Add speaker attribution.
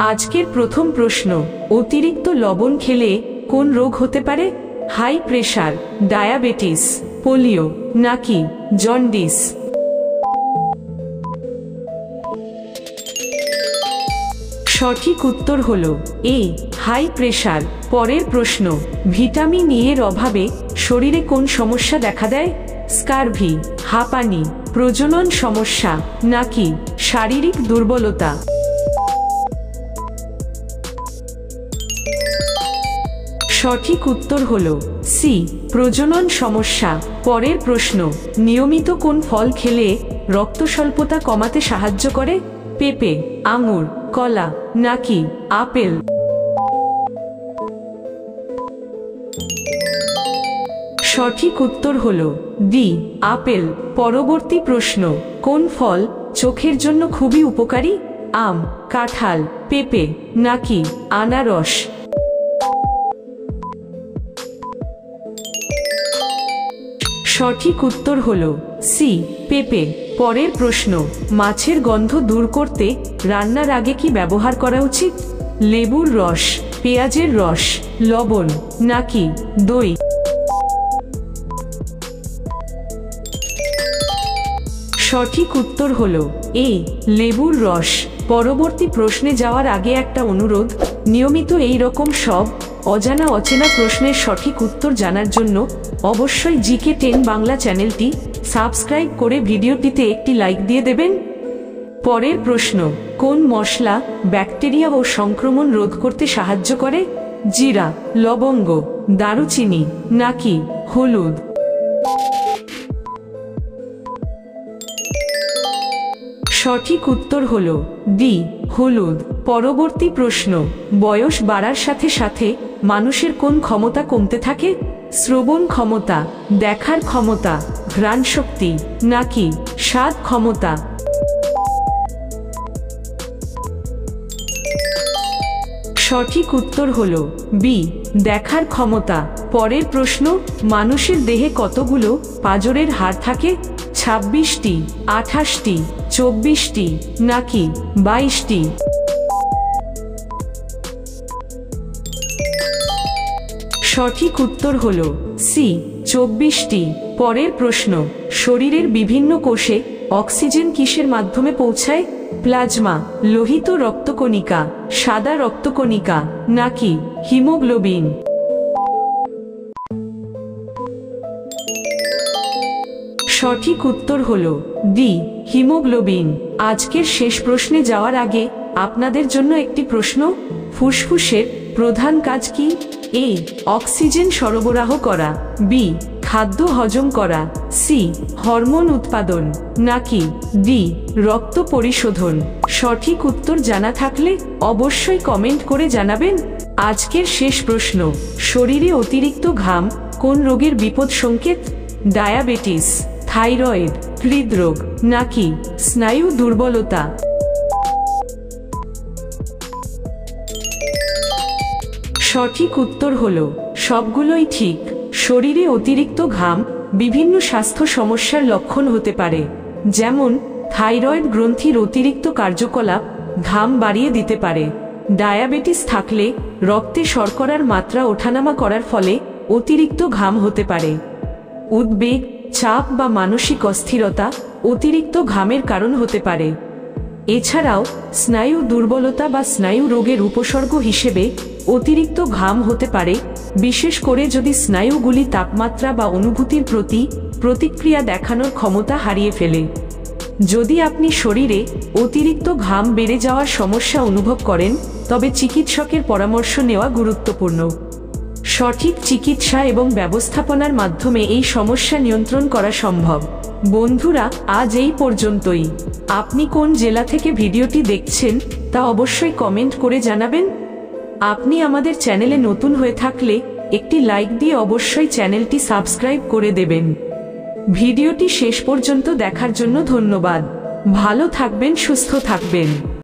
Speaker 1: আজকের প্রথম প্রশ্ন, অতিরিক্ত লবণ খেলে কোন রোগ হতে পারে? হাই প্রেশার, ডায়াবেটিস, পোলিও নাকি জন্ডিস? সঠিক উত্তর হলো এ, হাই প্রেশার। পরের প্রশ্ন, ভিটামিন ই এর অভাবে শরীরে কোন সমস্যা দেখা দেয়? স্কারভি, হাঁপানি, প্রজনন সমস্যা নাকি শারীরিক দুর্বলতা? সঠিক উত্তর হলো সি, প্রজনন সমস্যা। পরের প্রশ্ন, নিয়মিত কোন ফল খেলে রক্ত স্বল্পতা কমাতে সাহায্য করে? পেঁপে, আঙুর, কলা নাকি আপেল? সঠিক উত্তর হলো ডি, আপেল। পরবর্তী প্রশ্ন, কোন ফল চোখের জন্য খুবই উপকারী? আম, কাঁঠাল, পেঁপে নাকি আনারস? সঠিক উত্তর হলো সি, পেঁপে। পরের প্রশ্ন, মাছের গন্ধ দূর করতে রান্নার আগে কি ব্যবহার করা উচিত? লেবুর রস, পেঁয়াজের রস, লবণ নাকি দই? সঠিক উত্তর হলো এ, লেবুর রস। পরবর্তী প্রশ্নে যাওয়ার আগে একটা অনুরোধ, নিয়মিত এই রকম সব অজানা অচেনা প্রশ্নের সঠিক উত্তর জানার জন্য অবশ্যই জিকে 10 বাংলা চ্যানেলটি সাবস্ক্রাইব করে ভিডিওটিতে একটি লাইক দিয়ে দেবেন। পরের প্রশ্ন, কোন মশলা ব্যাকটেরিয়া ও সংক্রমণ রোধ করতে সাহায্য করে? জিরা, লবঙ্গ, দারুচিনি নাকি হলুদ? সঠিক উত্তর হলো ডি, হলুদ। পরবর্তী প্রশ্ন, বয়স বাড়ার সাথে সাথে মানুষের কোন ক্ষমতা কমতে থাকে? শ্রবণ ক্ষমতা, দেখার ক্ষমতা, ঘ্রাণ শক্তি নাকি স্বাদ ক্ষমতা? সঠিক উত্তর হলো বি, দেখার ক্ষমতা। পরের প্রশ্ন, মানুষের দেহে কতগুলো পাঁজরের হাড় থাকে? 26টি, 28টি, 24টি নাকি 22টি? সঠিক উত্তর হলো সি, 24টি। পরের প্রশ্ন, শরীরের বিভিন্ন কোষে অক্সিজেন কিসের মাধ্যমে পৌঁছায়? প্লাজমা, লোহিত রক্তকণিকা, সাদা রক্তকণিকা নাকি হিমোগ্লোবিন? সঠিক উত্তর হলো ডি, হিমোগ্লোবিন। আজকের শেষ প্রশ্নে যাওয়ার আগে আপনাদের জন্য একটি প্রশ্ন, ফুসফুসের প্রধান কাজ কি? এ, অক্সিজেন সরবরাহ করা, বি, খাদ্য হজম করা, সি, হরমোন উৎপাদন নাকি ডি, রক্ত পরিশোধন? সঠিক উত্তর জানা থাকলে অবশ্যই কমেন্ট করে জানাবেন। আজকের শেষ প্রশ্ন, শরীরে অতিরিক্ত ঘাম কোন রোগের বিপদ সংকেত? ডায়াবেটিস, থাইরয়েড, হৃদরোগ নাকি স্নায়ু দুর্বলতা? সঠিক উত্তর হলো সবগুলোই ঠিক। শরীরে অতিরিক্ত ঘাম বিভিন্ন স্বাস্থ্য সমস্যার লক্ষণ হতে পারে, যেমন থাইরয়েড গ্রন্থির অতিরিক্ত কার্যকলাপ ঘাম বাড়িয়ে দিতে পারে। ডায়াবেটিস থাকলে রক্তে শর্করার মাত্রা ওঠানামা করার ফলে অতিরিক্ত ঘাম হতে পারে। উদ্বেগ, চাপ বা মানসিক অস্থিরতা অতিরিক্ত ঘামের কারণ হতে পারে। এছাড়াও স্নায়ু দুর্বলতা বা স্নায়ু রোগের উপসর্গ হিসেবে অতিরিক্ত ঘাম হতে পারে, বিশেষ করে যদি স্নায়ুগুলি তাপমাত্রা বা অনুভূতির প্রতি প্রতিক্রিয়া দেখানোর ক্ষমতা হারিয়ে ফেলে। যদি আপনি শরীরে অতিরিক্ত ঘাম বেড়ে যাওয়ার সমস্যা অনুভব করেন, তবে চিকিৎসকের পরামর্শ নেওয়া গুরুত্বপূর্ণ। সঠিক চিকিৎসা এবং ব্যবস্থাপনার মাধ্যমে এই সমস্যা নিয়ন্ত্রণ করা সম্ভব। বন্ধুরা, আজ এই পর্যন্তই। আপনি কোন জেলা থেকে ভিডিওটি দেখছেন তা অবশ্যই কমেন্ট করে জানাবেন। আপনি আমাদের চ্যানেলে নতুন হয়ে থাকলে একটি লাইক দিয়ে অবশ্যই চ্যানেলটি সাবস্ক্রাইব করে দেবেন। ভিডিওটি শেষ পর্যন্ত দেখার জন্য ধন্যবাদ। ভালো থাকবেন, সুস্থ থাকবেন।